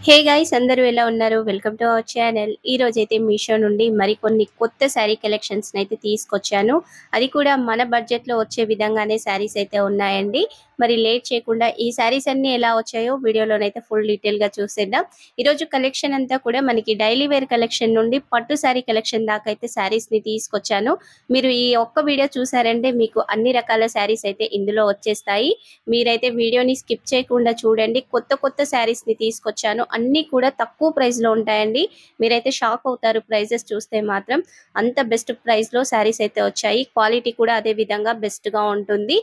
Hey guys అందరూ ఎలా ఉన్నారు? Welcome to our channel. ఈ రోజైతే మీషో నుండి మరికొన్ని కొత్త శారీ కలెక్షన్స్ అయితే తీసుకొచ్చాను. అది కూడా మన బడ్జెట్ లో వచ్చే విధంగానే శారీస్ అయితే ఉన్నాయండి. మరి లేట్ చేయకుండా ఈ శారీస్ అన్ని ఎలా వచ్చాయో వీడియోలోనైతే ఫుల్ డీటెయిల్ గా చూసేద్దాం. ఈ రోజు కలెక్షన్ అంతా కూడా మనకి డైలీ వేర్ కలెక్షన్ నుండి పట్టు శారీ కలెక్షన్ దాకా అయితే శారీస్ ని తీసుకొచ్చాను. మీరు ఈ ఒక్క వీడియో చూసారంటే మీకు అన్ని రకాల శారీస్ అయితే ఇందులో వచ్చేస్తాయి. మీరైతే వీడియోని స్కిప్ చేయకుండా చూడండి. కొత్త కొత్త శారీస్ ని తీసుకొచ్చాను. అన్ని కూడా తక్కువ ప్రైస్ లో ఉంటాయండి. మీరైతే షాక్ అవుతారు ప్రైజెస్ చూస్తే మాత్రం. అంత బెస్ట్ ప్రైస్ లో శారీస్ అయితే వచ్చాయి. క్వాలిటీ కూడా అదే విధంగా బెస్ట్ గా ఉంటుంది.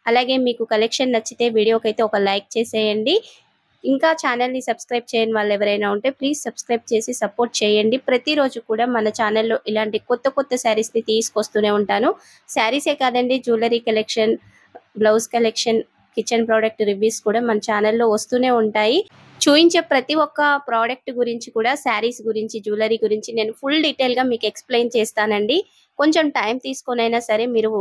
అలాగే మీకు కలెక్షన్ నచ్చితే వీడియోకి అయితే ఒక లైక్ చేసేయండి. ఇంకా ఛానల్ ని సబ్స్క్రైబ్ చేయని వాళ్ళు ఎవరైనా ఉంటే ప్లీజ్ సబ్స్క్రైబ్ చేసి సపోర్ట్ చేయండి. ప్రతిరోజు కూడా మన ఛానల్లో ఇలాంటి కొత్త కొత్త శారీస్ ని తీసుకొస్తూనే ఉంటాను. శారీసే కాదండి, jewellery collection, blouse collection, kitchen product reviews కూడా మన ఛానల్లో వస్తూనే ఉంటాయి. చూయించే ప్రతి ఒక్క ప్రోడక్ట్ గురించి కూడా, శారీస్ గురించి, జ్యువెలరీ గురించి నేను ఫుల్ డీటెయిల్ గా మీకు ఎక్స్ప్లెయిన్ చేస్తానండి. కొంచెం టైం తీసుకొనైనా సరే మీరు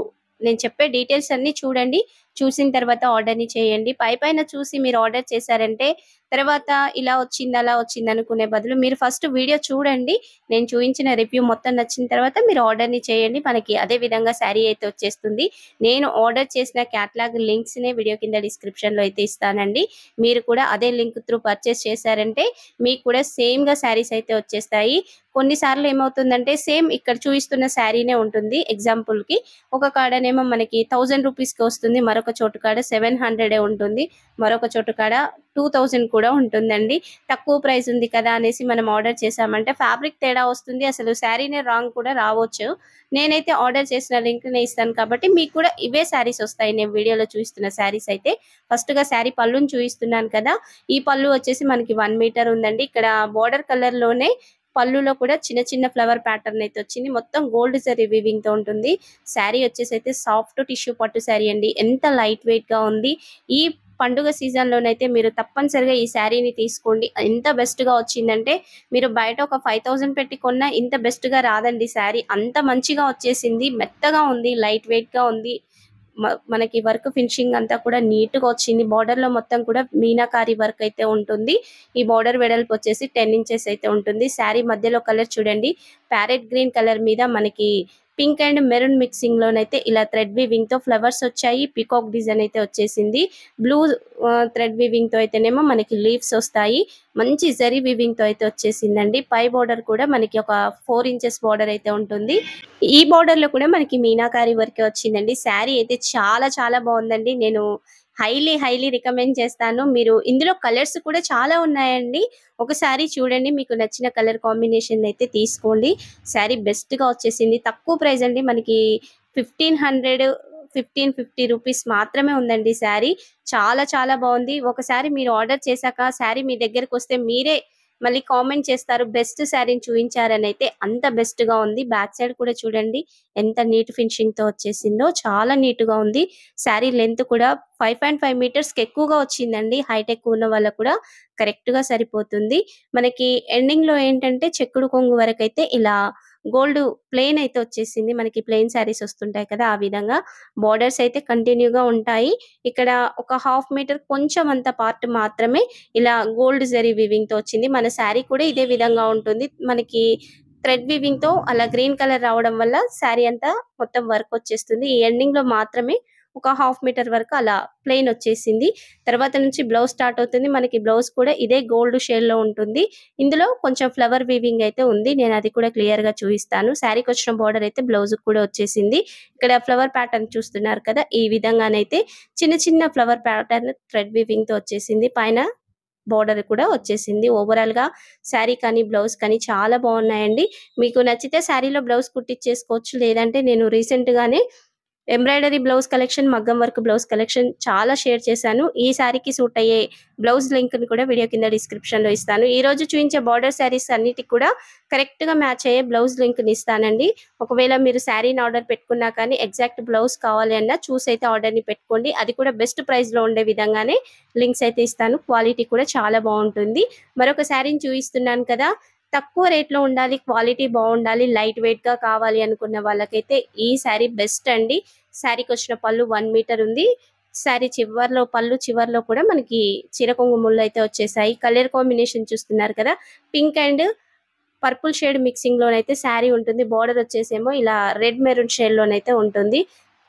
నేను చెప్పే డీటెయిల్స్ అన్ని చూడండి. చూసిన తర్వాత ఆర్డర్ ని చేయండి. పైన చూసి మీరు ఆర్డర్ చేశారంటే తర్వాత ఇలా వచ్చింది అలా వచ్చింది అనుకునే బదులు మీరు ఫస్ట్ వీడియో చూడండి. నేను చూపించిన రివ్యూ మొత్తం నచ్చిన తర్వాత మీరు ఆర్డర్ ని చేయండి. మనకి అదే విధంగా శారీ అయితే వచ్చేస్తుంది. నేను ఆర్డర్ చేసిన క్యాటలాగ్ లింక్స్ నే వీడియో కింద డిస్క్రిప్షన్ లో అయితే ఇస్తానండి. మీరు కూడా అదే లింక్ త్రూ పర్చేస్ చేశారంటే మీకు కూడా సేమ్ గా శారీస్ అయితే వచ్చేస్తాయి. కొన్నిసార్లు ఏమవుతుందంటే సేమ్ ఇక్కడ చూపిస్తున్న శారీనే ఉంటుంది. ఎగ్జాంపుల్ కి ఒక కాడనేమో మనకి 1000 రూపీస్ కి వస్తుంది, మరొక చోటు కాడ 700 ఉంటుంది, మరొక చోటు కాడ 2000 కూడా ఉంటుందండి. తక్కువ ప్రైస్ ఉంది కదా అనేసి మనం ఆర్డర్ చేసామంటే ఫ్యాబ్రిక్ తేడా వస్తుంది, అసలు శారీనే రాంగ్ కూడా రావచ్చు. నేనైతే ఆర్డర్ చేసిన లింక్ నే ఇస్తాను కాబట్టి మీకు కూడా ఇవే శారీస్ వస్తాయి. నేను వీడియోలో చూపిస్తున్న శారీస్ అయితే ఫస్ట్ గా శారీ పళ్ళుని చూపిస్తున్నాను కదా. ఈ పళ్ళు వచ్చేసి మనకి 1 మీటర్ ఉందండి. ఇక్కడ బోర్డర్ కలర్ లోనే పళ్ళులో కూడా చిన్న చిన్న ఫ్లవర్ ప్యాటర్న్ అయితే వచ్చింది. మొత్తం గోల్డ్ జరీ వీవింగ్ తో ఉంటుంది. శారీ వచ్చేసి అయితే సాఫ్ట్ టిష్యూ పట్టు శారీ అండి. ఎంత లైట్ వెయిట్ గా ఉంది. ఈ పండుగ సీజన్ లోనైతే మీరు తప్పనిసరిగా ఈ శారీని తీసుకోండి. ఎంత బెస్ట్ గా వచ్చిందంటే మీరు బయట ఒక 5000 పెట్టి కొన్నా ఇంత బెస్ట్ గా రాదండి. శారీ అంత మంచిగా వచ్చేసింది. మెత్తగా ఉంది, లైట్ వెయిట్ గా ఉంది. మనకి వర్క్ ఫినిషింగ్ అంతా కూడా నీట్ గా వచ్చింది. బార్డర్ లో మొత్తం కూడా మీనాకారి వర్క్ అయితే ఉంటుంది. ఈ బార్డర్ వెడల్పు వచ్చేసి 10 ఇంచెస్ అయితే ఉంటుంది. శారీ మధ్యలో కలర్ చూడండి, ప్యారెట్ గ్రీన్ కలర్ మీద మనకి పింక్ అండ్ మెరూన్ మిక్సింగ్ లోనైతే ఇలా థ్రెడ్ వీవింగ్ తో ఫ్లవర్స్ వచ్చాయి. పీకాక్ డిజైన్ అయితే వచ్చేసింది. బ్లూ థ్రెడ్ వీవింగ్ తో అయితేనేమో మనకి లీవ్స్ వస్తాయి. మంచి జరీ వీవింగ్ తో అయితే వచ్చేసిందండి. పై బార్డర్ కూడా మనకి ఒక 4 ఇంచెస్ బార్డర్ అయితే ఉంటుంది. ఈ బార్డర్ లో కూడా మనకి మీనాకారి వర్క్ వచ్చిందండి. శారీ అయితే చాలా చాలా బాగుందండి. నేను హైలీ రికమెండ్ చేస్తాను. మీరు ఇందులో కలర్స్ కూడా చాలా ఉన్నాయండి. ఒకసారి చూడండి, మీకు నచ్చిన కలర్ కాంబినేషన్ అయితే తీసుకోండి. శారీ బెస్ట్ గా వచ్చేసింది. తక్కువ ప్రైస్ అండి, మనకి 1500 1550 రూపీస్ మాత్రమే ఉందండి. శారీ చాలా చాలా బాగుంది. ఒకసారి మీరు ఆర్డర్ చేశాక శారీ మీ దగ్గరకు వస్తే మీరే మళ్ళీ కామెంట్ చేస్తారు బెస్ట్ శారీని చూపించారని. అయితే అంత బెస్ట్ గా ఉంది. బ్యాక్ సైడ్ కూడా చూడండి ఎంత నీట్ ఫినిషింగ్ తో వచ్చేసిందో, చాలా నీట్ గా ఉంది. శారీ లెంత్ కూడా 5.5 మీటర్స్ కి ఎక్కువగా వచ్చిందండి. హైట్ ఎక్కువ ఉన్న వాళ్ళకు కూడా కరెక్ట్ గా సరిపోతుంది. మనకి ఎండింగ్ లో ఏంటంటే చెక్కుడు కొంగు వరకు అయితే ఇలా గోల్డ్ ప్లెయిన్ అయితే వచ్చేసింది. మనకి ప్లెయిన్ శారీస్ వస్తుంటాయి కదా, ఆ విధంగా బోర్డర్స్ అయితే కంటిన్యూగా ఉంటాయి. ఇక్కడ ఒక హాఫ్ మీటర్ కొంచెం అంత పార్ట్ మాత్రమే ఇలా గోల్డ్ జరీ వీవింగ్ తో వచ్చింది. మన శారీ కూడా ఇదే విధంగా ఉంటుంది. మనకి థ్రెడ్ వీవింగ్ తో అలా గ్రీన్ కలర్ రావడం వల్ల శారీ అంతా మొత్తం వర్క్ వచ్చేస్తుంది. ఈ ఎండింగ్ లో మాత్రమే ఒక హాఫ్ మీటర్ వరకు అలా ప్లెయిన్ వచ్చేసింది. తర్వాత నుంచి బ్లౌజ్ స్టార్ట్ అవుతుంది. మనకి బ్లౌజ్ కూడా ఇదే గోల్డ్ షేడ్ లో ఉంటుంది. ఇందులో కొంచెం ఫ్లవర్ వీవింగ్ అయితే ఉంది. నేను అది కూడా క్లియర్ గా చూపిస్తాను. శారీకి వచ్చిన బార్డర్ అయితే బ్లౌజ్ కూడా వచ్చేసింది. ఇక్కడ ఫ్లవర్ ప్యాటర్న్ చూస్తున్నారు కదా, ఈ విధంగానైతే చిన్న చిన్న ఫ్లవర్ ప్యాటర్న్ థ్రెడ్ వీవింగ్ తో వచ్చేసింది. పైన బార్డర్ కూడా వచ్చేసింది. ఓవరాల్ గా శారీ కానీ బ్లౌజ్ కానీ చాలా బాగున్నాయండి. మీకు నచ్చితే శారీలో బ్లౌజ్ కుట్టించేసుకోవచ్చు. లేదంటే నేను రీసెంట్ గానే ఎంబ్రాయిడరీ బ్లౌజ్ కలెక్షన్, మగ్గం వర్క్ బ్లౌజ్ కలెక్షన్ చాలా షేర్ చేశాను. ఈ శారీకి సూట్ అయ్యే బ్లౌజ్ లింక్ ని కూడా వీడియో కింద డిస్క్రిప్షన్ లో ఇస్తాను. ఈ రోజు చూపించే బార్డర్ శారీస్ అన్నిటికి కూడా కరెక్ట్ గా మ్యాచ్ అయ్యే బ్లౌజ్ లింక్ ని ఇస్తానండి. ఒకవేళ మీరు శారీని ఆర్డర్ పెట్టుకున్నా కానీ ఎగ్జాక్ట్ బ్లౌజ్ కావాలి అన్నా చూసి అయితే ఆర్డర్ ని పెట్టుకోండి. అది కూడా బెస్ట్ ప్రైస్ లో ఉండే విధంగానే లింక్స్ అయితే ఇస్తాను. క్వాలిటీ కూడా చాలా బాగుంటుంది. మరొక శారీని చూపిస్తున్నాను కదా, తక్కువ రేట్ లో ఉండాలి, క్వాలిటీ బాగుండాలి, లైట్ వెయిట్ గా కావాలి అనుకున్న వాళ్ళకైతే ఈ శారీ బెస్ట్ అండి. శారీకి వచ్చిన పళ్ళు 1 మీటర్ ఉంది. శారీ చివర్లో పళ్ళు చివర్లో కూడా మనకి చీరకొంగు ముళ్ళు అయితే వచ్చేసాయి. కలర్ కాంబినేషన్ చూస్తున్నారు కదా, pink and purple shade mixing లోనైతే శారీ ఉంటుంది. బార్డర్ వచ్చేసేమో ఇలా రెడ్ మెరూన్ షేడ్ లోనైతే ఉంటుంది.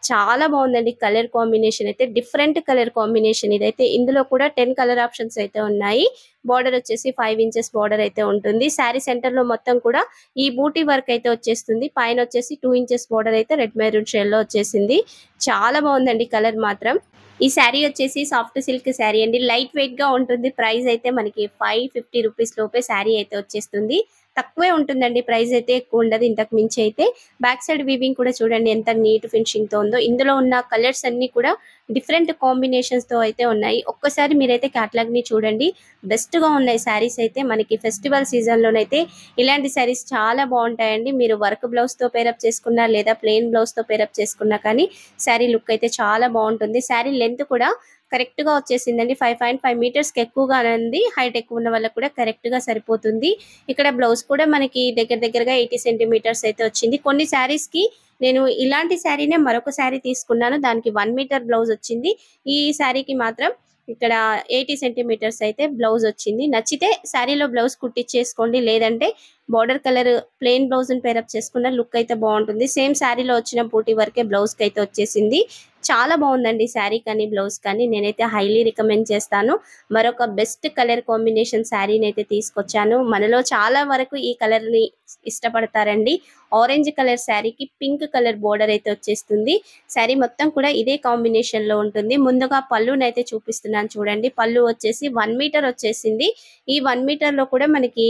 చాలా బాగుందండి కలర్ కాంబినేషన్ అయితే, డిఫరెంట్ కలర్ కాంబినేషన్ ఇదైతే. ఇందులో కూడా 10 కలర్ ఆప్షన్స్ అయితే ఉన్నాయి. బార్డర్ వచ్చేసి 5 ఇంచెస్ బార్డర్ అయితే ఉంటుంది. శారీ సెంటర్ లో మొత్తం కూడా ఈ బూటీ వర్క్ అయితే వచ్చేస్తుంది. పైన వచ్చేసి 2 ఇంచెస్ బార్డర్ అయితే రెడ్ మెరూన్ షేడ్ లో వచ్చేసింది. చాలా బాగుందండి కలర్ మాత్రం. ఈ శారీ వచ్చేసి సాఫ్ట్ సిల్క్ శారీ అండి, లైట్ వెయిట్ గా ఉంటుంది. ప్రైస్ అయితే మనకి 550 రూపీస్ లోపే శారీ అయితే వచ్చేస్తుంది. తక్కువే ఉంటుందండి, ప్రైస్ అయితే ఎక్కువ ఉండదు ఇంతకు మించి అయితే. బ్యాక్ సైడ్ వీవింగ్ కూడా చూడండి ఎంత నీట్ ఫినిషింగ్ తో ఉందో. ఇందులో ఉన్న కలర్స్ అన్ని కూడా డిఫరెంట్ కాంబినేషన్స్ తో అయితే ఉన్నాయి. ఒక్కసారి మీరైతే క్యాటలాగ్ ని చూడండి, బెస్ట్ గా ఉన్నాయి శారీస్ అయితే. మనకి ఫెస్టివల్ సీజన్ లోనైతే ఇలాంటి శారీస్ చాలా బాగుంటాయండి. మీరు వర్క్ బ్లౌజ్ తో పేరప్ చేసుకున్నా లేదా ప్లెయిన్ బ్లౌజ్ తో పేరప్ చేసుకున్నా కానీ శారీ లుక్ అయితే చాలా బాగుంటుంది. శారీ లెంత్ కూడా కరెక్ట్ గా వచ్చేసిందండి. 5.5 మీటర్స్ కి ఎక్కువగా ఉంది. హైట్ ఎక్కువ ఉన్న వాళ్ళకి కూడా కరెక్ట్ గా సరిపోతుంది. ఇక్కడ బ్లౌజ్ కూడా మనకి దగ్గరగా 80 సెంటీమీటర్స్ అయితే వచ్చింది. కొన్ని శారీస్ కి నేను ఇలాంటి శారీనే మరొక శారీ తీసుకున్నాను, దానికి 1 మీటర్ బ్లౌజ్ వచ్చింది. ఈ శారీకి మాత్రం ఇక్కడ 80 సెంటీమీటర్స్ అయితే బ్లౌజ్ వచ్చింది. నచ్చితే శారీలో బ్లౌజ్ కుట్టించేసుకోండి, లేదంటే border colour plain blouse pair up చేసుకున్న లుక్ అయితే బాగుంటుంది. సేమ్ శారీలో వచ్చిన బూటీ వర్కే బ్లౌజ్ కి అయితే వచ్చేసింది. చాలా బాగుందండి శారీ కానీ బ్లౌజ్ కానీ, నేనైతే హైలీ రికమెండ్ చేస్తాను. మరొక బెస్ట్ కలర్ కాంబినేషన్ శారీని అయితే తీసుకొచ్చాను. మనలో చాలా వరకు ఈ కలర్ ని ఇష్టపడతారండి. ఆరెంజ్ కలర్ శారీకి పింక్ కలర్ బోర్డర్ అయితే వచ్చేస్తుంది. శారీ మొత్తం కూడా ఇదే కాంబినేషన్ లో ఉంటుంది. ముందుగా పళ్ళునైతే చూపిస్తున్నాను చూడండి. పళ్ళు వచ్చేసి 1 మీటర్ వచ్చేసింది. ఈ 1 మీటర్ లో కూడా మనకి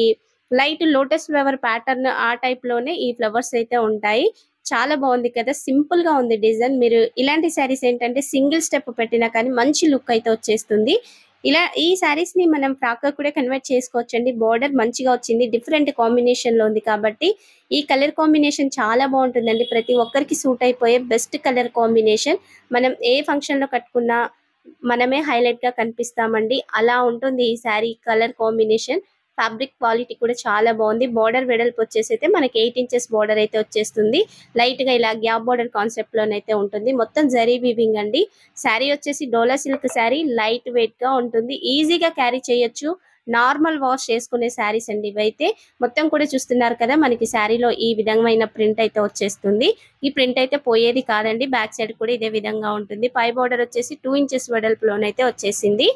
లైట్ లోటస్ ఫ్లవర్ ప్యాటర్న్ ఆ టైప్ లోనే ఈ ఫ్లవర్స్ అయితే ఉంటాయి. చాలా బాగుంది కదా, సింపుల్ గా ఉంది డిజైన్. మీరు ఇలాంటి శారీస్ ఏంటంటే సింగిల్ స్టెప్ పెట్టినా కానీ మంచి లుక్ అయితే వచ్చేస్తుంది. ఇలా ఈ శారీస్ ని మనం ఫ్రాక్ గా కూడా కన్వర్ట్ చేసుకోవచ్చండి. బార్డర్ మంచిగా వచ్చింది, డిఫరెంట్ కాంబినేషన్ లో ఉంది కాబట్టి ఈ కలర్ కాంబినేషన్ చాలా బాగుంటుందండి. ప్రతి ఒక్కరికి సూట్ అయిపోయే బెస్ట్ కలర్ కాంబినేషన్. మనం ఏ ఫంక్షన్ లో కట్టుకున్నా మనమే హైలైట్ గా కనిపిస్తామండి, అలా ఉంటుంది ఈ sari colour combination. Fabric quality కూడా చాలా బాగుంది. బార్డర్ వెడల్పు వచ్చేసి అయితే మనకి 8 ఇంచెస్ బార్డర్ అయితే వచ్చేస్తుంది. లైట్ గా ఇలా గ్యాప్ బార్డర్ కాన్సెప్ట్ లోనైతే ఉంటుంది. మొత్తం జరీ వీవింగ్ అండి. శారీ వచ్చేసి డోలా సిల్క్ శారీ, లైట్ వెయిట్ గా ఉంటుంది, ఈజీగా క్యారీ చేయొచ్చు. నార్మల్ వాష్ చేసుకునే శారీస్ అండి ఇవైతే. మొత్తం కూడా చూస్తున్నారు కదా, మనకి శారీలో ఈ విధమైన ప్రింట్ అయితే వచ్చేస్తుంది. ఈ ప్రింట్ అయితే పోయేది కాదండి. బ్యాక్ సైడ్ కూడా ఇదే విధంగా ఉంటుంది. పై బార్డర్ వచ్చేసి 2 ఇంచెస్ వెడల్పులోనైతే వచ్చేసింది.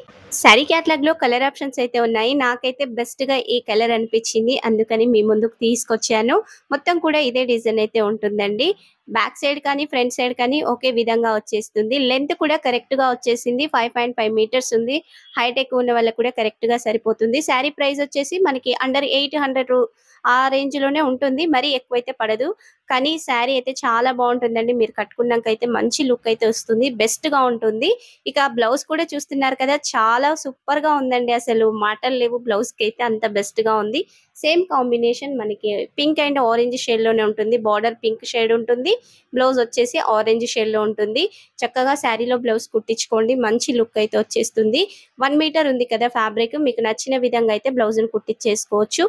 శారీ క్యాటలాగ్ లో కలర్ ఆప్షన్స్ అయితే ఉన్నాయి. నాకైతే బెస్ట్ గా ఈ కలర్ అనిపించింది, అందుకని మీ ముందుకు తీసుకొచ్చాను. మొత్తం కూడా ఇదే డిజైన్ అయితే ఉంటుందండి. బ్యాక్ సైడ్ కానీ ఫ్రంట్ సైడ్ కానీ ఒకే విధంగా వచ్చేస్తుంది. లెంత్ కూడా కరెక్ట్ గా వచ్చేసింది. 5.5 మీటర్స్ ఉంది. హైట్ ఎక్కువ ఉన్న వాళ్ళకి కూడా కరెక్ట్ గా సరిపోతుంది. శారీ ప్రైస్ వచ్చేసి మనకి అండర్ 800 ఆ రేంజ్ లోనే ఉంటుంది, మరి ఎక్కువైతే పడదు. కానీ శారీ అయితే చాలా బాగుంటుందండి. మీరు కట్టుకున్నాక అయితే మంచి లుక్ అయితే వస్తుంది, బెస్ట్ గా ఉంటుంది. ఇక బ్లౌజ్ కూడా చూస్తున్నారు కదా, చాలా సూపర్ గా ఉందండి. అసలు మాటలు లేవు, బ్లౌజ్ కి అయితే అంత బెస్ట్ గా ఉంది. సేమ్ కాంబినేషన్ మనకి పింక్ అండ్ ఆరెంజ్ షేడ్ లోనే ఉంటుంది. బార్డర్ పింక్ షేడ్ ఉంటుంది, బ్లౌజ్ వచ్చేసి ఆరెంజ్ షేడ్ లో ఉంటుంది. చక్కగా శారీలో బ్లౌజ్ కుట్టించుకోండి, మంచి లుక్ అయితే వచ్చేస్తుంది. 1 మీటర్ ఉంది కదా ఫ్యాబ్రిక్, మీకు నచ్చిన విధంగా అయితే బ్లౌజ్ ని కుట్టించేసుకోవచ్చు.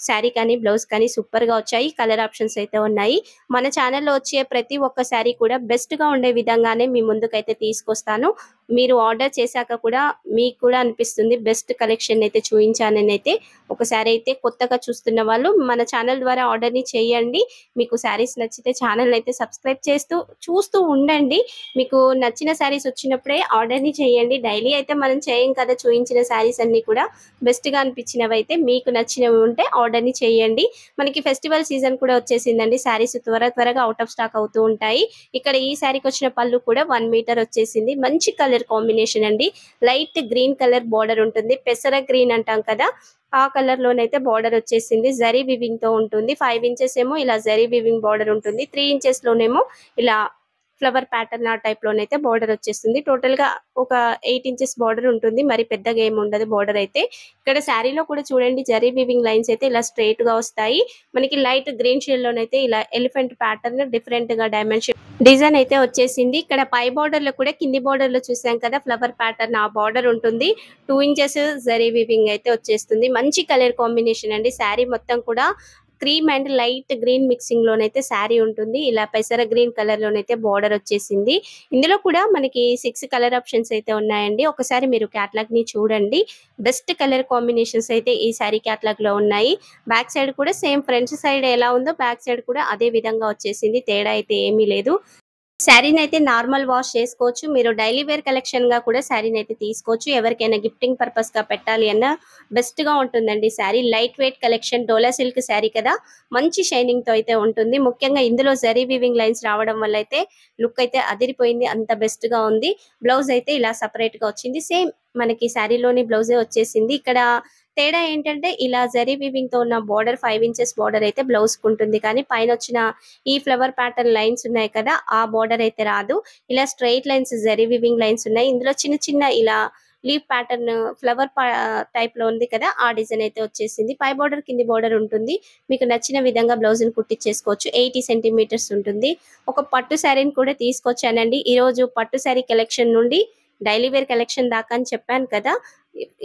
శారీ కానీ బ్లౌజ్ కానీ సూపర్ గా వచ్చాయి. కలర్ ఆప్షన్స్ అయితే ఉన్నాయి. మన ఛానల్లో వచ్చే ప్రతి ఒక్క శారీ కూడా బెస్ట్ గా ఉండే విధంగానే మీ ముందుకైతే తీసుకొస్తాను. మీరు ఆర్డర్ చేశాక కూడా మీకు కూడా అనిపిస్తుంది బెస్ట్ కలెక్షన్ అయితే చూపించానని. అయితే ఒకసారి అయితే కొత్తగా చూస్తున్న వాళ్ళు మన ఛానల్ ద్వారా ఆర్డర్ ని చేయండి. మీకు శారీస్ నచ్చితే ఛానల్ అయితే సబ్స్క్రైబ్ చూస్తూ ఉండండి. మీకు నచ్చిన శారీస్ వచ్చినప్పుడే ఆర్డర్ ని చేయండి. డైలీ అయితే మనం చేయం కదా, చూపించిన శారీస్ అన్ని కూడా బెస్ట్ గా అనిపించినవి అయితే మీకు నచ్చినవి ఉంటే ఆర్డర్ ని చేయండి. మనకి ఫెస్టివల్ సీజన్ కూడా వచ్చేసిందండి. శారీస్ త్వరగా అవుట్ ఆఫ్ స్టాక్ అవుతూ ఉంటాయి. ఇక్కడ ఈ శారీకి వచ్చిన పళ్ళు కూడా 1 మీటర్ వచ్చేసింది. మంచి కలర్ కాంబినేషన్ అండి. లైట్ గ్రీన్ కలర్ బార్డర్ ఉంటుంది, పెసర గ్రీన్ అంటాం కదా, ఆ కలర్ లోనైతే బార్డర్ వచ్చేసింది. జరీ వివింగ్ తో ఉంటుంది. 5 ఇంచెస్ ఏమో ఇలా జరీ వివింగ్ బార్డర్ ఉంటుంది. 3 ఇంచెస్ లోనేమో ఇలా ఫ్లవర్ ప్యాటర్న్ ఆ టైప్ లోనైతే బార్డర్ వచ్చేస్తుంది. టోటల్ గా ఒక 8 ఇంచెస్ బార్డర్ ఉంటుంది, మరి పెద్దగా ఏమి ఉండదు బార్డర్ అయితే. ఇక్కడ శారీలో కూడా చూడండి జరీ వీవింగ్ లైన్స్ అయితే ఇలా స్ట్రైట్ గా వస్తాయి. మనకి లైట్ గ్రీన్ షేడ్ లోనైతే ఇలా ఎలిఫెంట్ ప్యాటర్న్ డిఫరెంట్ గా డైమెన్షన్ డిజైన్ అయితే వచ్చేసింది. ఇక్కడ పై బార్డర్ లో కూడా కింది బార్డర్ లో చూసాం కదా ఫ్లవర్ ప్యాటర్న్, ఆ బార్డర్ ఉంటుంది. 2 ఇంచెస్ జరీ వీవింగ్ అయితే వచ్చేస్తుంది. మంచి కలర్ కాంబినేషన్ అండి. శారీ మొత్తం కూడా cream and light green mixing లోనైతే శారీ ఉంటుంది. ఇలా పెసర గ్రీన్ కలర్ లోనైతే బార్డర్ వచ్చేసింది. ఇందులో కూడా మనకి 6 కలర్ ఆప్షన్స్ అయితే ఉన్నాయండి. ఒకసారి మీరు క్యాటలాగ్ ని చూడండి. బెస్ట్ కలర్ కాంబినేషన్స్ అయితే ఈ శారీ క్యాటలాగ్ లో ఉన్నాయి. బ్యాక్ సైడ్ కూడా సేమ్ ఫ్రంట్ సైడ్ ఎలా ఉందో బ్యాక్ సైడ్ కూడా అదే విధంగా వచ్చేసింది. తేడా అయితే ఏమీ లేదు. శారీని అయితే నార్మల్ వాష్ చేసుకోవచ్చు. మీరు డైలీ వేర్ కలెక్షన్ గా కూడా శారీని అయితే తీసుకోవచ్చు. ఎవరికైనా గిఫ్టింగ్ పర్పస్ గా పెట్టాలి అన్నా బెస్ట్ గా ఉంటుందండి శారీ. లైట్ వెయిట్ కలెక్షన్, డోలా సిల్క్ శారీ కదా, మంచి షైనింగ్ తో అయితే ఉంటుంది. ముఖ్యంగా ఇందులో జరీ వీవింగ్ లైన్స్ రావడం వల్ల అయితే లుక్ అయితే అదిరిపోయింది. అంత బెస్ట్ గా ఉంది. బ్లౌజ్ అయితే ఇలా సపరేట్ గా వచ్చింది. సేమ్ మనకి శారీలోని బ్లౌజే వచ్చేసింది. ఇక్కడ తేడా ఏంటంటే ఇలా జరీ వీవింగ్ తో ఉన్న బార్డర్ 5 ఇంచెస్ బార్డర్ అయితే బ్లౌజ్ కు ఉంటుంది. కానీ పైన వచ్చిన ఈ ఫ్లవర్ ప్యాటర్న్ లైన్స్ ఉన్నాయి కదా, ఆ బార్డర్ అయితే రాదు. ఇలా straight lines zari weaving lines ఉన్నాయి. ఇందులో చిన్న చిన్న ఇలా లీఫ్ ప్యాటర్న్ ఫ్లవర్ టైప్ లో ఉంది కదా, ఆ డిజైన్ అయితే వచ్చేసింది. పై బార్డర్ కింది బార్డర్ ఉంటుంది. మీకు నచ్చిన విధంగా బ్లౌజ్ ని కుట్టించేసుకోవచ్చు. 80 సెంటీమీటర్స్ ఉంటుంది. ఒక పట్టు శారీని కూడా తీసుకొచ్చానండి. ఈ రోజు పట్టు శారీ కలెక్షన్ నుండి డైలీ వేర్ కలెక్షన్ దాకా అని చెప్పాను కదా,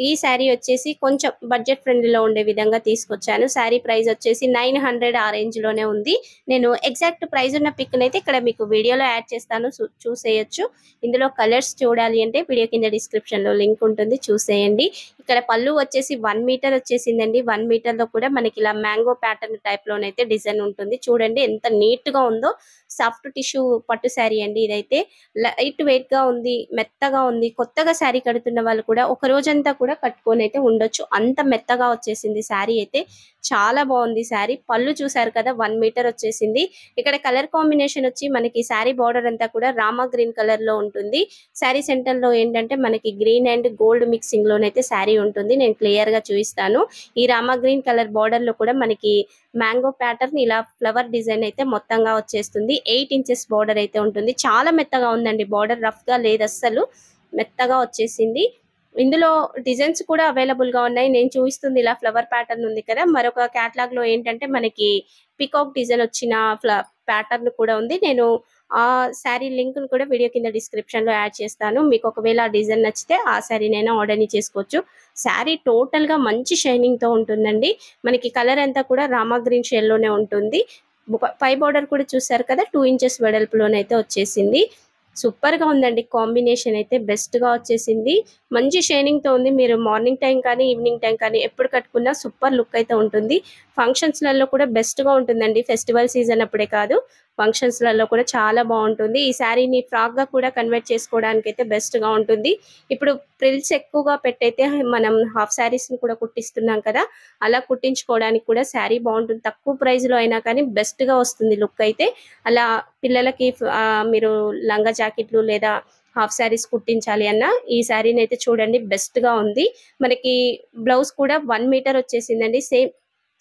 ఈ శారీ వచ్చేసి కొంచెం బడ్జెట్ ఫ్రెండ్లీలో ఉండే విధంగా తీసుకొచ్చాను. శారీ ప్రైస్ వచ్చేసి 900 ఆ రేంజ్ లోనే ఉంది. నేను ఎగ్జాక్ట్ ప్రైస్ ఉన్న పిక్ అయితే ఇక్కడ మీకు వీడియోలో యాడ్ చేస్తాను, చూసేయచ్చు. ఇందులో కలర్స్ చూడాలి అంటే వీడియో కింద డిస్క్రిప్షన్ లో లింక్ ఉంటుంది, చూసేయండి. ఇక్కడ పళ్ళు వచ్చేసి 1 మీటర్ వచ్చేసిందండి. 1 మీటర్ లో కూడా మనకి ఇలా మ్యాంగో ప్యాటర్న్ టైప్ లోనైతే డిజైన్ ఉంటుంది. చూడండి ఎంత నీట్ గా ఉందో. సాఫ్ట్ టిష్యూ పట్టు శారీ అండి ఇదైతే. లైట్ వెయిట్ గా ఉంది, మెత్తగా ఉంది. కొత్తగా శారీ కడుతున్న వాళ్ళు కూడా ఒక రోజంతా కూడా కట్టుకొని అయితే ఉండొచ్చు. అంత మెత్తగా వచ్చేసింది శారీ అయితే. చాలా బాగుంది శారీ. పళ్ళు చూసారు కదా, 1 మీటర్ వచ్చేసింది. ఇక్కడ కలర్ కాంబినేషన్ వచ్చి మనకి శారీ బార్డర్ అంతా కూడా రామా గ్రీన్ కలర్ లో ఉంటుంది. శారీ సెంటర్ లో ఏంటంటే మనకి గ్రీన్ అండ్ గోల్డ్ మిక్సింగ్ లోనైతే శారీ ఉంటుంది. నేను క్లియర్ గా చూపిస్తాను. ఈ రామా గ్రీన్ కలర్ బార్డర్ లో కూడా మనకి మ్యాంగో ప్యాటర్న్ ఇలా ఫ్లవర్ డిజైన్ అయితే మొత్తంగా వచ్చేస్తుంది. 8 ఇంచెస్ బార్డర్ అయితే ఉంటుంది. చాలా మెత్తగా ఉందండి బార్డర్, రఫ్ గా లేదు అస్సలు, మెత్తగా వచ్చేసింది. ఇందులో డిజైన్స్ కూడా అవైలబుల్ గా ఉన్నాయి. నేను చూపిస్తుంది ఇలా ఫ్లవర్ ప్యాటర్న్ ఉంది కదా, మరొక క్యాటలాగ్ లో ఏంటంటే మనకి పికాక్ డిజైన్ వచ్చిన ప్యాటర్న్ కూడా ఉంది. నేను ఆ శారీ లింక్ కూడా వీడియో కింద డిస్క్రిప్షన్ లో యాడ్ చేస్తాను. మీకు ఒకవేళ ఆ డిజైన్ నచ్చితే ఆ శారీనైనా ఆర్డర్ ని చేసుకోవచ్చు. శారీ టోటల్ గా మంచి షైనింగ్ తో ఉంటుందండి. మనకి కలర్ అంతా కూడా రామా గ్రీన్ షేడ్ లోనే ఉంటుంది. పై బార్డర్ కూడా చూసారు కదా, 2 ఇంచెస్ వెడల్పులోనైతే వచ్చేసింది. సూపర్ గా ఉందండి. కాంబినేషన్ అయితే బెస్ట్ గా వచ్చేసింది. మంచి షైనింగ్ తో ఉంది. మీరు మార్నింగ్ టైం కానీ ఈవినింగ్ టైం కానీ ఎప్పుడు కట్టుకున్నా సూపర్ లుక్ అయితే ఉంటుంది. ఫంక్షన్స్ లలో కూడా బెస్ట్ గా ఉంటుందండి. ఫెస్టివల్ సీజన్ అప్పుడే కాదు, ఫంక్షన్స్ లలో కూడా చాలా బాగుంటుంది. ఈ శారీని ఫ్రాక్ గా కూడా కన్వర్ట్ చేసుకోవడానికి అయితే బెస్ట్ గా ఉంటుంది. ఇప్పుడు ప్రిల్స్ ఎక్కువగా పెట్టయితే మనం హాఫ్ శారీస్ ని కూడా కుట్టిస్తున్నాం కదా, అలా కుట్టించుకోవడానికి కూడా శారీ బాగుంటుంది. తక్కువ ప్రైస్ లో అయినా కానీ బెస్ట్ గా వస్తుంది లుక్ అయితే. అలా పిల్లలకి మీరు లంగా జాకెట్లు లేదా హాఫ్ శారీస్ కుట్టించాలి అన్న ఈ శారీని అయితే చూడండి, బెస్ట్ గా ఉంది. మనకి బ్లౌజ్ కూడా 1 మీటర్ వచ్చేసిందండి. సేమ్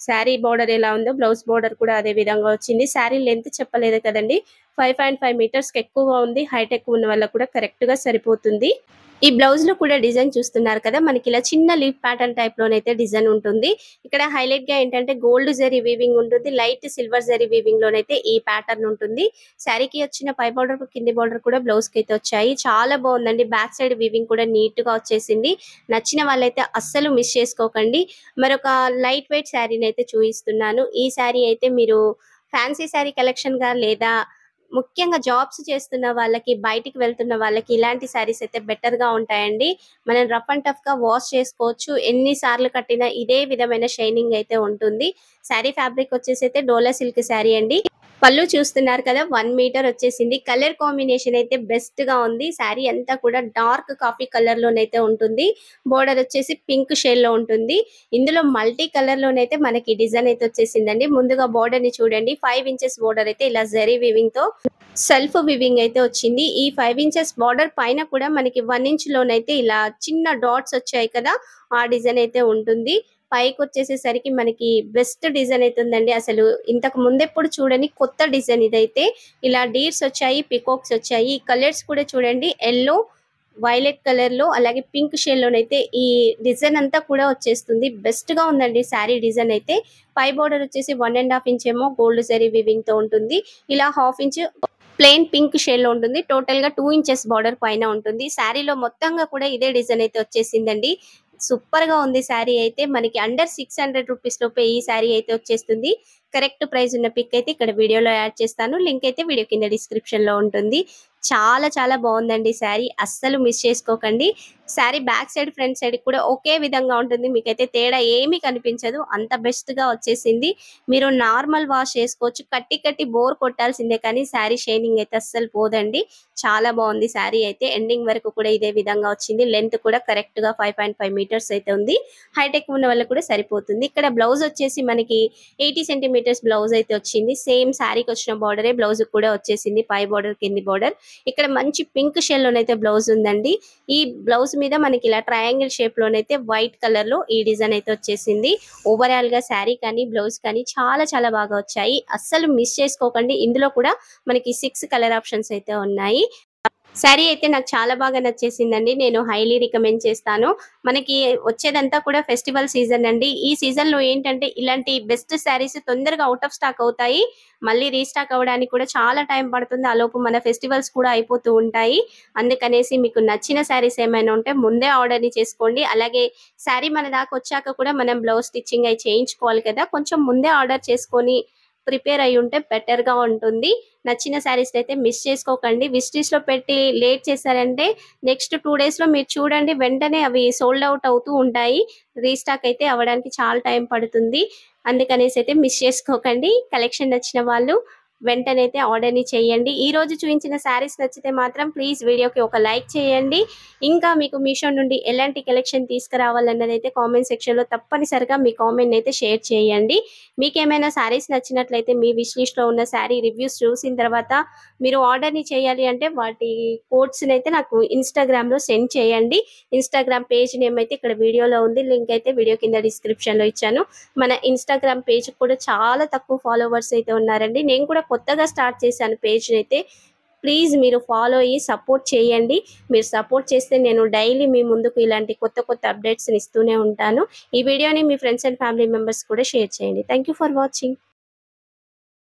శారీ బార్డర్ ఎలా ఉందో బ్లౌజ్ బార్డర్ కూడా అదే విధంగా వచ్చింది. శారీ లెంత్ చెప్పలేదు కదండి, 5.5 మీటర్స్ ఎక్కువగా ఉంది. హైట్ ఎక్కువ ఉన్న వల్ల కూడా కరెక్ట్ గా సరిపోతుంది. ఈ బ్లౌజ్ లో కూడా డిజైన్ చూస్తున్నారు కదా, మనకి ఇలా చిన్న లీఫ్ ప్యాటర్న్ టైప్ లోనైతే డిజైన్ ఉంటుంది. ఇక్కడ హైలైట్ గా ఏంటంటే గోల్డ్ జరీ వీవింగ్ ఉంటుంది. లైట్ సిల్వర్ జరీ వీవింగ్ లోనైతే ఈ ప్యాటర్న్ ఉంటుంది. శారీకి వచ్చిన పై బార్డర్ కింది బార్డర్ కూడా బ్లౌజ్ కి అయితే వచ్చాయి. చాలా బాగుందండి. బ్యాక్ సైడ్ వీవింగ్ కూడా నీట్ గా వచ్చేసింది. నచ్చిన వాళ్ళైతే అస్సలు మిస్ చేసుకోకండి. మరొక లైట్ వెయిట్ శారీని అయితే చూపిస్తున్నాను. ఈ శారీ అయితే మీరు ఫ్యాన్సీ శారీ కలెక్షన్ గా లేదా ముఖ్యంగా జాబ్స్ చేస్తున్న వాళ్ళకి, బయటికి వెళ్తున్న వాళ్ళకి ఇలాంటి శారీస్ అయితే బెటర్ గా ఉంటాయండి. మనం రఫ్ అండ్ టఫ్ గా వాష్ చేసుకోవచ్చు. ఎన్ని సార్లు కట్టినా ఇదే విధమైన షైనింగ్ అయితే ఉంటుంది. శారీ ఫ్యాబ్రిక్ వచ్చేసి అయితే డోలా సిల్క్ శారీ అండి. పళ్ళు చూస్తున్నారు కదా, 1 మీటర్ వచ్చేసింది. కలర్ కాంబినేషన్ అయితే బెస్ట్ గా ఉంది. శారీ అంతా కూడా డార్క్ కాఫీ కలర్ లోనైతే ఉంటుంది. బోర్డర్ వచ్చేసి పింక్ షేడ్ లో ఉంటుంది. ఇందులో మల్టీ కలర్ లోనైతే మనకి డిజైన్ అయితే వచ్చేసిందండి. ముందుగా బోర్డర్ ని చూడండి, 5 ఇంచెస్ బోర్డర్ అయితే ఇలా జరీ వీవింగ్ తో సెల్ఫ్ వివింగ్ అయితే వచ్చింది. ఈ 5 ఇంచెస్ బార్డర్ పైన కూడా మనకి 1 ఇంచ్ లోనైతే ఇలా చిన్న డాట్స్ వచ్చాయి కదా, ఆ డిజైన్ అయితే ఉంటుంది. పైకి వచ్చేసేసరికి మనకి బెస్ట్ డిజైన్ అయితే ఉందండి. అసలు ఇంతకు ముందెప్పుడు చూడని కొత్త డిజైన్ ఇదైతే. ఇలా డీర్స్ వచ్చాయి, పికాక్స్ వచ్చాయి. కలర్స్ కూడా చూడండి, ఎల్లో, వైలెట్ కలర్ లో అలాగే పింక్ షేడ్ లోనైతే ఈ డిజైన్ అంతా కూడా వచ్చేస్తుంది. బెస్ట్ గా ఉందండి శారీ డిజైన్ అయితే. పై బార్డర్ వచ్చేసి 1.5 ఇంచ్ ఏమో గోల్డ్ జరీ వివింగ్ తో ఉంటుంది. ఇలా 1/2 ఇంచ్ ప్లెయిన్ పింక్ షేడ్ లో ఉంటుంది. టోటల్ గా 2 ఇంచెస్ బార్డర్ పైన ఉంటుంది. శారీలో మొత్తంగా కూడా ఇదే డిజైన్ అయితే వచ్చేసిందండి. సూపర్ గా ఉంది శారీ అయితే. మనకి అండర్ 600 రూపీస్ లోపే ఈ శారీ అయితే వచ్చేస్తుంది. కరెక్ట్ ప్రైస్ ఉన్న పిక్ అయితే ఇక్కడ వీడియోలో యాడ్ చేస్తాను. లింక్ అయితే వీడియో కింద డిస్క్రిప్షన్ లో ఉంటుంది. చాలా చాలా బాగుందండి శారీ, అస్సలు మిస్ చేసుకోకండి. Sari back side front side కూడా ఒకే విధంగా ఉంటుంది, మీకైతే తేడా ఏమీ కనిపించదు, అంత బెస్ట్ గా వచ్చేసింది. మీరు నార్మల్ వాష్ చేసుకోవచ్చు, కట్టి కట్టి బోర్ కొట్టాల్సిందే కానీ శారీ షైనింగ్ అయితే అస్సలు పోదండి. చాలా బాగుంది శారీ అయితే. ఎండింగ్ వరకు కూడా ఇదే విధంగా వచ్చింది. లెంత్ కూడా కరెక్ట్ గా 5.5 మీటర్స్ అయితే ఉంది. హైట్ ఎక్కువ ఉన్న వాళ్ళకి కూడా సరిపోతుంది. ఇక్కడ బ్లౌజ్ వచ్చేసి మనకి 80 సెంటీమీటర్స్ బ్లౌజ్ అయితే వచ్చింది. సేమ్ శారీకి వచ్చిన బార్డరే బ్లౌజ్ కూడా వచ్చేసింది, పై బార్డర్ కింది బార్డర్. ఇక్కడ మంచి పింక్ షెల్ లోనైతే బ్లౌజ్ ఉందండి. ఈ బ్లౌజ్ మీద మనకి ఇలా ట్రయాంగిల్ షేప్ లోనైతే వైట్ కలర్ లో ఈ డిజైన్ అయితే వచ్చేసింది. ఓవరాల్ గా శారీ కానీ బ్లౌజ్ కానీ చాలా చాలా బాగా వచ్చాయి, అస్సలు మిస్ చేసుకోకండి. ఇందులో కూడా మనకి 6 కలర్ ఆప్షన్స్ అయితే ఉన్నాయి. శారీ అయితే నాకు చాలా బాగా నచ్చేసిందండి, నేను హైలీ రికమెండ్ చేస్తాను. మనకి వచ్చేదంతా కూడా ఫెస్టివల్ సీజన్ అండి. ఈ సీజన్ లో ఏంటంటే ఇలాంటి బెస్ట్ శారీస్ తొందరగా అవుట్ ఆఫ్ స్టాక్ అవుతాయి, మళ్ళీ రీస్టాక్ అవ్వడానికి కూడా చాలా టైం పడుతుంది. ఆ లోపు మన ఫెస్టివల్స్ కూడా అయిపోతూ ఉంటాయి. అందుకనేసి మీకు నచ్చిన శారీస్ ఏమైనా ఉంటే ముందే ఆర్డర్ ని చేసుకోండి. అలాగే శారీ మన దాకా వచ్చాక కూడా మనం బ్లౌజ్ స్టిచ్చింగ్ అయి చేయించుకోవాలి కదా, కొంచెం ముందే ఆర్డర్ చేసుకొని ప్రిపేర్ అయి ఉంటే బెటర్ గా ఉంటుంది. నచ్చిన శారీస్ అయితే మిస్ చేసుకోకండి. విష్ లిస్ట్ లో పెట్టి లేట్ చేశారంటే నెక్స్ట్ 2 డేస్ లో మీరు చూడండి వెంటనే అవి సోల్డ్ అవుట్ అవుతూ ఉంటాయి. రీస్టాక్ అయితే అవ్వడానికి చాలా టైం పడుతుంది. అందుకనేసి అయితే మిస్ చేసుకోకండి. కలెక్షన్ నచ్చిన వాళ్ళు వెంటనే అయితే ఆర్డర్ ని చేయండి. ఈ రోజు చూపించిన శారీస్ నచ్చితే మాత్రం ప్లీజ్ వీడియోకి ఒక లైక్ చేయండి. ఇంకా మీకు మీషో నుండి ఎలాంటి కలెక్షన్ తీసుకురావాలన్నది అయితే కామెంట్ సెక్షన్ లో తప్పనిసరిగా మీ కామెంట్ అయితే షేర్ చేయండి. మీకు ఏమైనా శారీస్ నచ్చినట్లయితే మీ విష్ లిస్ట్ లో ఉన్న శారీ రివ్యూస్ చూసిన తర్వాత మీరు ఆర్డర్ ని చేయాలి అంటే వాటి కోడ్స్ అయితే నాకు ఇన్స్టాగ్రామ్ లో సెండ్ చేయండి. ఇన్స్టాగ్రామ్ పేజ్ నేమ్ అయితే ఇక్కడ వీడియోలో ఉంది, లింక్ అయితే వీడియో కింద డిస్క్రిప్షన్ లో ఇచ్చాను. మన ఇన్స్టాగ్రామ్ పేజ్ కూడా చాలా తక్కువ ఫాలోవర్స్ అయితే ఉన్నారండి. నేను కూడా కొత్తగా స్టార్ట్ చేశాను పేజ్ అయితే. ప్లీజ్ మీరు ఫాలో అయ్యి సపోర్ట్ చేయండి. మీరు సపోర్ట్ చేస్తే నేను డైలీ మీ ముందుకు ఇలాంటి కొత్త కొత్త అప్డేట్స్ ఇస్తూనే ఉంటాను. ఈ వీడియోని మీ ఫ్రెండ్స్ అండ్ ఫ్యామిలీ మెంబర్స్ కూడా షేర్ చేయండి. Thank you for watching.